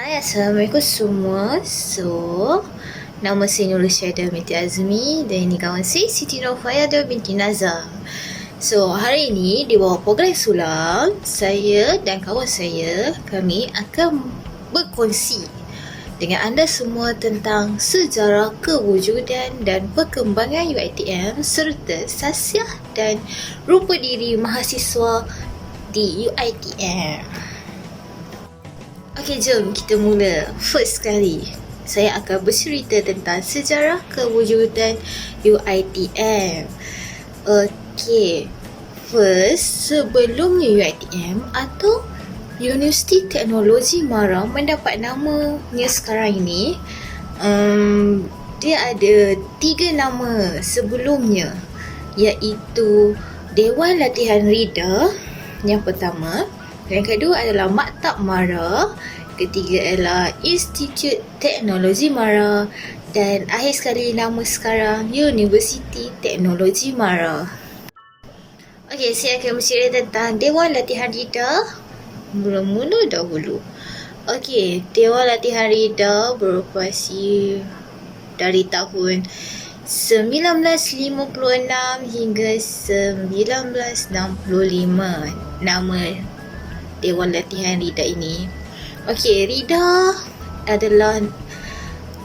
Hai, Assalamualaikum semua. Nama saya Nurul Syahidah binti Azmi dan ini kawan saya Siti Nurfayadah binti Nazar. Hari ini di bawah program Sulam, saya dan kawan saya, kami akan berkongsi dengan anda semua tentang sejarah kewujudan dan perkembangan UiTM serta sasiah dan rupa diri mahasiswa di UiTM. Okey, jom kita mula. First sekali, saya akan bercerita tentang sejarah kewujudan UiTM. Okey, first, sebelumnya UiTM atau Universiti Teknologi Mara mendapat namanya sekarang ini, dia ada 3 nama sebelumnya, iaitu Dewan Latihan Rida yang pertama, yang kedua adalah Maktab Mara, ketiga adalah Institut Teknologi Mara, dan akhir sekali nama sekarang Universiti Teknologi Mara. Okey, saya akan bercerita tentang Dewan Latihan Rida. Mula-mula dahulu. Okey, Dewan Latihan Rida beroperasi dari tahun 1956 hingga 1965. Nama Dewan Latihan Rida ini. Okey, Rida adalah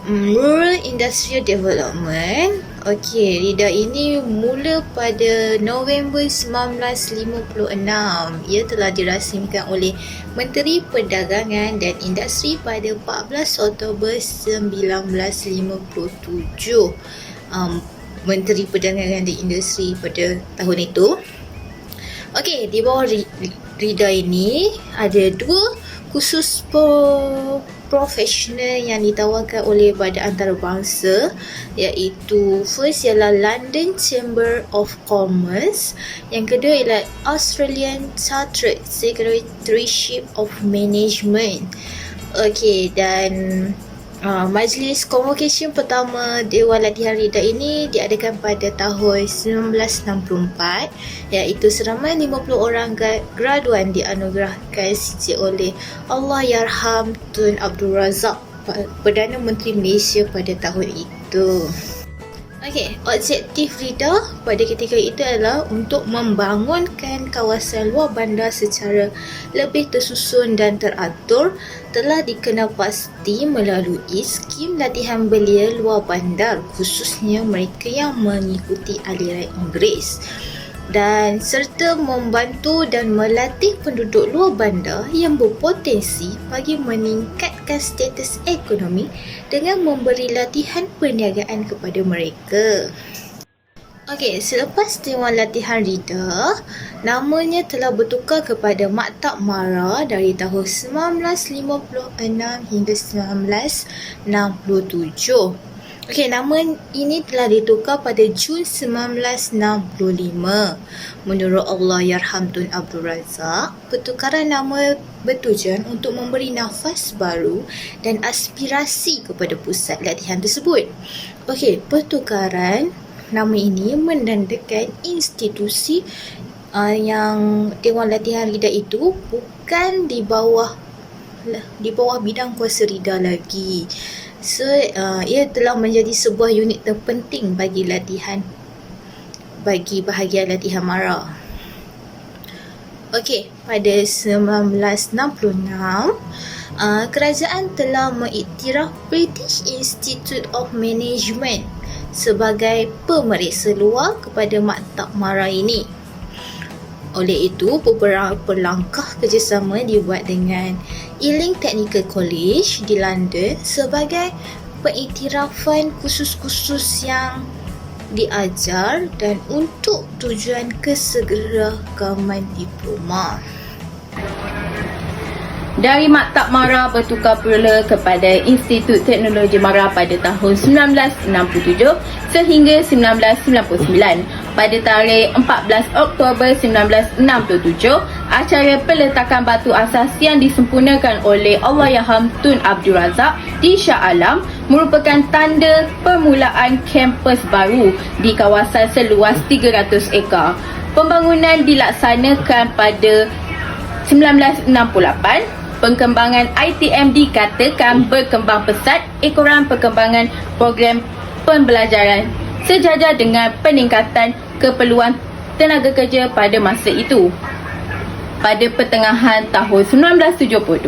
Rural Industrial Development. Okey, Rida ini mula pada November 1956. Ia telah dirasmikan oleh Menteri Perdagangan dan Industri pada 14 Oktober 1957. Menteri Perdagangan dan Industri pada tahun itu. Okey, di bawah Rida ini ada 2 kursus profesional yang ditawarkan oleh Badan Antarabangsa, iaitu first ialah London Chamber of Commerce, yang kedua ialah Australian Chartered Secretariat of Management. Okey, dan majlis convocation pertama Dewan Latihan Rida ini diadakan pada tahun 1964, iaitu seramai 50 orang graduan dianugerahkan sijil oleh Allahyarham Tun Abdul Razak, Perdana Menteri Malaysia pada tahun itu. Okey, objektif Rida pada ketika itu adalah untuk membangunkan kawasan luar bandar secara lebih tersusun dan teratur, telah dikenal pasti melalui skim latihan belia luar bandar, khususnya mereka yang mengikuti aliran Inggeris, dan serta membantu dan melatih penduduk luar bandar yang berpotensi bagi meningkatkan status ekonomi dengan memberi latihan perniagaan kepada mereka. Okey, selepas Dewan Latihan Rida, namanya telah bertukar kepada Maktab Mara dari tahun 1956 hingga 1967. Okey, nama ini telah ditukar pada Jun 1965. Menurut Allahyarham Tun Abdul Razak, pertukaran nama bertujuan untuk memberi nafas baru dan aspirasi kepada pusat latihan tersebut. Okey, pertukaran nama ini menandakan institusi yang Dewan Latihan Rida itu bukan di bawah bidang kuasa Rida lagi. Ia telah menjadi sebuah unit terpenting bagi bahagian latihan Mara. Okey, pada 1966, kerajaan telah mengiktiraf British Institute of Management sebagai pemeriksa luar kepada Maktab Mara ini. Oleh itu, beberapa langkah kerjasama dibuat dengan Ealing Technical College di London sebagai pengiktirafan kursus-kursus yang diajar dan untuk tujuan keseragaman diploma. Dari Maktab Mara bertukar pula kepada Institut Teknologi Mara pada tahun 1967 sehingga 1999. Pada tarikh 14 Oktober 1967, acara peletakan batu asas yang disempurnakan oleh Allahyarham Tun Abdul Razak di Shah Alam merupakan tanda permulaan kampus baru di kawasan seluas 300 ekar. Pembangunan dilaksanakan pada 1968 Perkembangan ITM dikatakan berkembang pesat ekoran perkembangan program pembelajaran sejajar dengan peningkatan keperluan tenaga kerja pada masa itu. Pada pertengahan tahun 1972,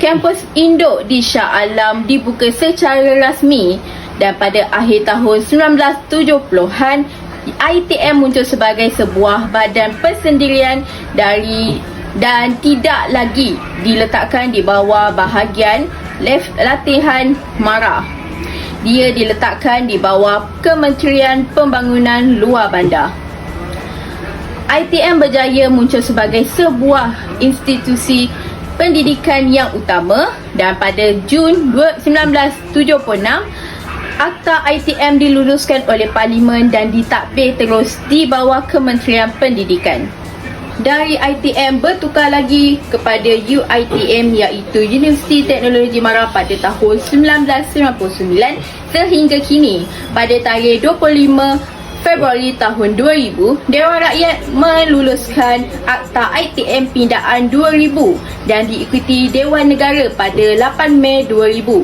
kampus induk di Shah Alam dibuka secara rasmi dan pada akhir tahun 1970-an, ITM muncul sebagai sebuah badan persendirian dan tidak lagi diletakkan di bawah bahagian latihan MARA. Dia diletakkan di bawah Kementerian Pembangunan Luar Bandar. ITM berjaya muncul sebagai sebuah institusi pendidikan yang utama dan pada Jun 1976, Akta ITM diluluskan oleh Parlimen dan ditadbir terus di bawah Kementerian Pendidikan. Dari ITM bertukar lagi kepada UiTM iaitu Universiti Teknologi MARA pada tahun 1999 sehingga kini pada tarikh 25 Februari tahun 2000, Dewan Rakyat meluluskan Akta ITM Pindaan 2000 dan diikuti Dewan Negara pada 8 Mei 2000.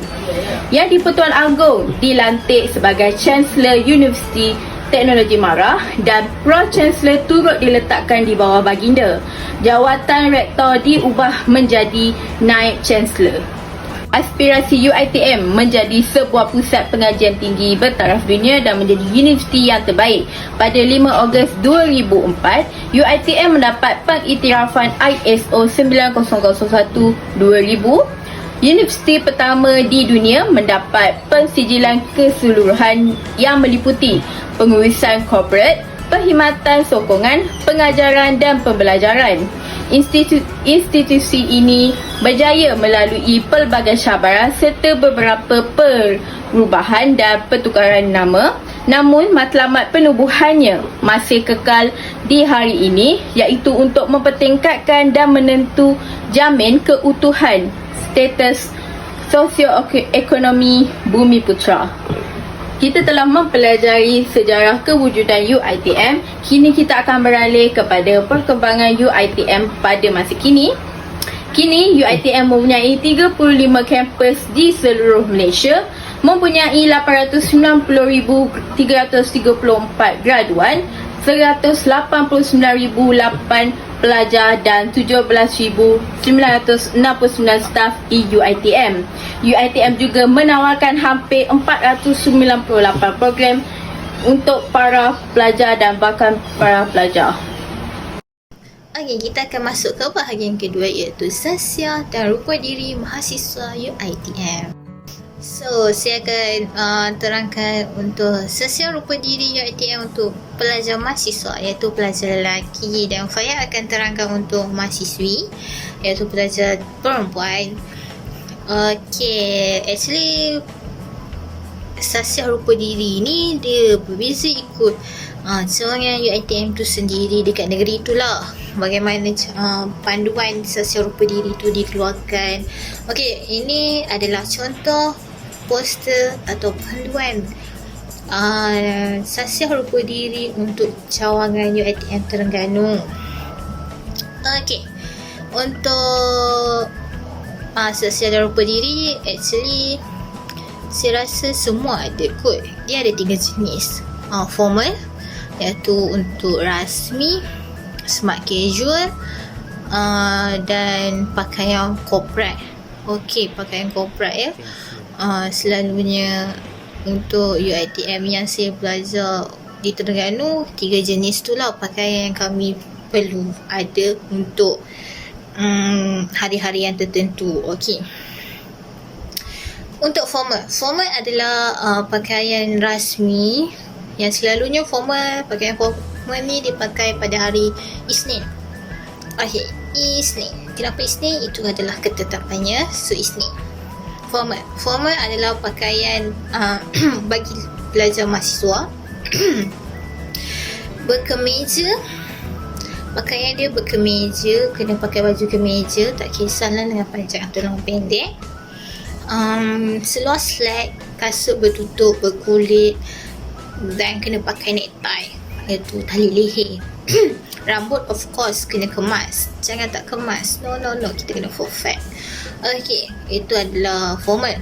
Yang di-Pertuan Agong dilantik sebagai Chancellor Universiti Teknologi MARA dan Pro-Chancellor turut diletakkan di bawah baginda. Jawatan Rektor diubah menjadi Naib Chancellor. Aspirasi UiTM menjadi sebuah pusat pengajian tinggi bertaraf dunia dan menjadi universiti yang terbaik. Pada 5 Ogos 2004, UiTM mendapat pengiktirafan ISO 9001:2000. Universiti pertama di dunia mendapat pensijilan keseluruhan yang meliputi pengurusan korporat, perkhidmatan sokongan, pengajaran dan pembelajaran. Institusi ini berjaya melalui pelbagai cabaran serta beberapa perubahan dan pertukaran nama. Namun matlamat penubuhannya masih kekal di hari ini iaitu untuk mempertingkatkan dan jamin keutuhan status sosioekonomi Bumiputera. Kita telah mempelajari sejarah kewujudan UiTM. Kini kita akan beralih kepada perkembangan UiTM pada masa kini. Kini UiTM mempunyai 35 kampus di seluruh Malaysia, mempunyai 890,334 graduan, 189,008 pelajar dan 17,969 staf di UiTM. UiTM juga menawarkan hampir 498 program untuk para pelajar dan bahkan para pelajar. Okey, kita akan masuk ke bahagian kedua iaitu Sasiah dan Rupa Diri Mahasiswa UiTM. So, saya akan terangkan untuk Sasiah Rupa Diri UiTM untuk pelajar mahasiswa iaitu pelajar lelaki, dan saya akan terangkan untuk mahasiswi iaitu pelajar perempuan. Okey, actually Sasiah Rupa Diri ni dia berbeza ikut cawangan UiTM tu sendiri dekat negeri itulah. Bagaimana panduan Sasiah Rupa Diri tu dikeluarkan. Okey, ini adalah contoh poster atau panduan Sasiah Rupa Diri untuk cawangan UiTM Terengganu. Okey, untuk Sasiah dan Rupa Diri actually saya rasa semua ada kot. Dia ada 3 jenis. Formal iaitu untuk rasmi, smart casual dan pakaian korporat. Okey, pakaian korporat ya. Selalunya untuk UiTM yang saya belajar di Terengganu, 3 jenis tu lah pakaian yang kami perlu ada untuk hari-hari yang tertentu. Okey. Untuk formal adalah pakaian rasmi yang selalunya pakaian formal ni dipakai pada hari Isnin. Okey, Isnin. Kenapa Isnin? Itu adalah ketetapannya. So Isnin. Formal adalah pakaian bagi pelajar mahasiswa. Berkemeja. Pakaian dia berkemeja, kena pakai baju kemeja, tak kisahlah dengan panjang atau long pendek. Seluar slack, kasut bertutup berkulit dan kena pakai necktie iaitu tali leher. Rambut of course kena kemas, jangan tak kemas. No, kita kena full fat. Okey, itu adalah formal.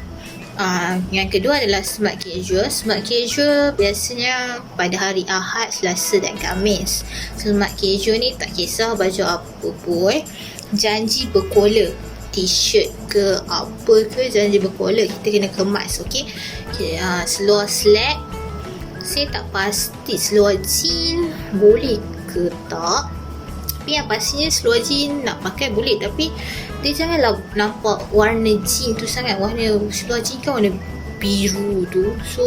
Yang kedua adalah smart casual. Smart casual biasanya pada hari Ahad, Selasa dan Khamis. Smart casual ni tak kisah baju apa pun, janji berkola, t-shirt ke apa ke, janji berkola, kita kena kemas. Okey, seluar slack, saya tak pasti seluar jean boleh ke tak, tapi yang pastinya seluar jean nak pakai boleh, tapi dia janganlah nampak warna jean tu sangat. Warna seluar jean kan warna biru tu, so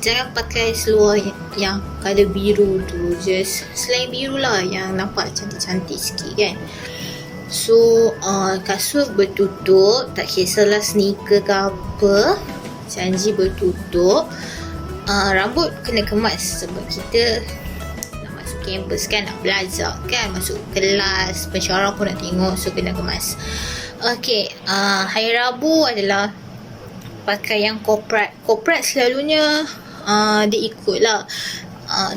jangan pakai seluar yang colour biru tu, just selain biru lah yang nampak cantik-cantik sikit kan. So kasut bertutup, tak kisahlah sneaker ke apa, janji bertutup. Rambut kena kemas sebab kita kampus kan, nak belajar kan, masuk kelas, pensyarah pun nak tengok, so kena kemas. Okey, hari Rabu adalah pakai yang corporate. Corporate selalunya dia ikutlah,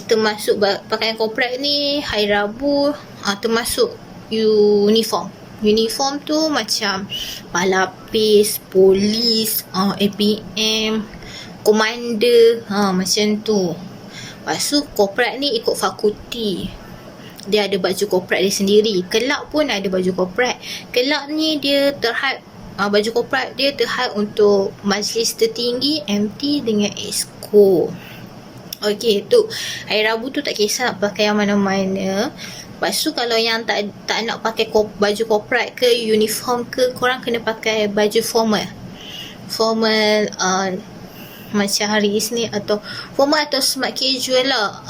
termasuk pakaian corporate ni hari Rabu termasuk uniform. Uniform tu macam palapis, polis, APM, komander, macam tu. Lepas tu corporate ni ikut fakulti, dia ada baju corporate dia sendiri. Kelab pun ada baju corporate. Kelab ni dia terhad, baju corporate dia terhad untuk majlis tertinggi, MT dengan exco. Okey, tu hari Rabu tu tak kisah nak pakai yang mana-mana. Lepas tu kalau yang tak nak pakai baju corporate ke uniform ke, korang kena pakai baju formal. Formal macam hari Isnin atau formal atau smart casual lah.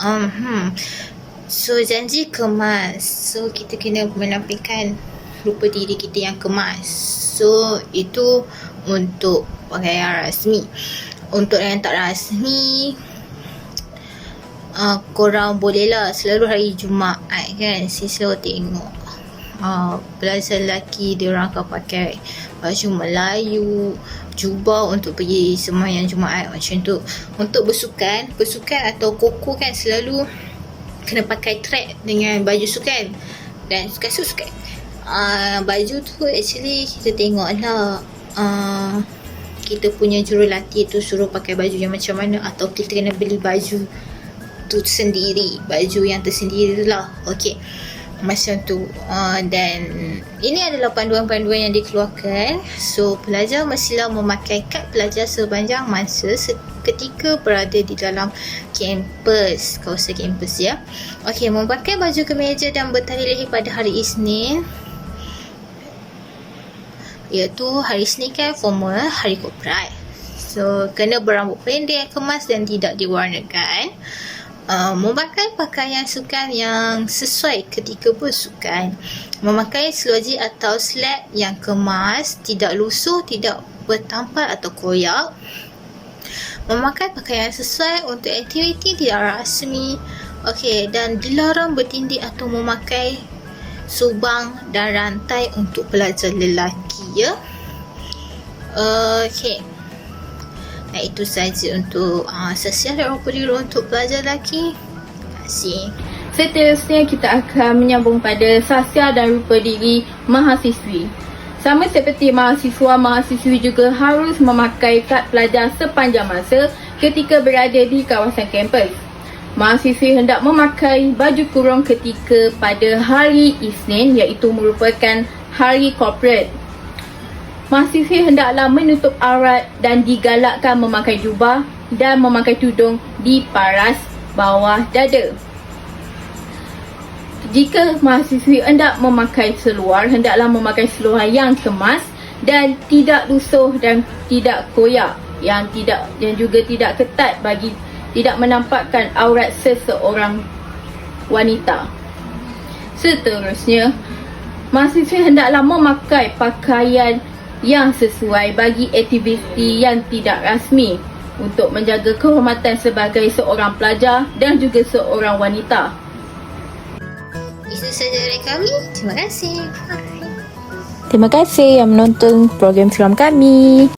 So janji kemas, so kita kena menampilkan rupa diri kita yang kemas. So itu untuk pakaian rasmi. Untuk yang tak rasmi, korang boleh lah selalu hari Jumaat kan, saya selalu tengok pelajar lelaki dia orang akan pakai baju Melayu, jubah untuk pergi sembahyang Jumaat macam tu. Untuk bersukan atau koko kan selalu kena pakai track dengan baju sukan dan kasut sukan. Baju tu actually kita tengok lah, kita punya jurulatih tu suruh pakai baju yang macam mana, atau kita kena beli baju tu sendiri, baju yang tersendiri lah. Okey, macam tu. Dan ini adalah panduan-panduan yang dikeluarkan. So pelajar mestilah memakai kad pelajar sepanjang masa ketika berada di dalam kampus, kawasan kampus ya. Okey, memakai baju kemeja dan bertali leher pada hari Isnin, iaitu hari Isnin kan formal, hari corporate. So kena berambut pendek, kemas dan tidak diwarnakan. Memakai pakaian sukan yang sesuai ketika bersukan. Memakai seluar jeans atau slack yang kemas, tidak lusuh, tidak bertampal atau koyak. Memakai pakaian sesuai untuk aktiviti tidak rasmi. Okey, dan dilarang bertindik atau memakai subang dan rantai untuk pelajar lelaki ya. Okey. Nah, itu saja untuk sesial dan rupa diri untuk pelajar lelaki. Terima kasih. Seterusnya kita akan menyambung pada sasial dan rupa diri mahasiswi. Sama seperti mahasiswa-mahasiswi juga harus memakai kad pelajar sepanjang masa ketika berada di kawasan kampus. Mahasiswi hendak memakai baju kurung ketika pada hari Isnin, iaitu merupakan hari corporate. Mahasiswi hendaklah menutup aurat dan digalakkan memakai jubah dan memakai tudung di paras bawah dada. Jika mahasiswi hendak memakai seluar, hendaklah memakai seluar yang kemas dan tidak lusuh dan tidak koyak, yang juga tidak ketat bagi tidak menampakkan aurat seseorang wanita. Seterusnya, mahasiswi hendaklah memakai pakaian yang sesuai bagi aktiviti yang tidak rasmi untuk menjaga kehormatan sebagai seorang pelajar dan juga seorang wanita. Itu sahaja dari kami. Terima kasih. Bye. Terima kasih yang menonton program filem kami.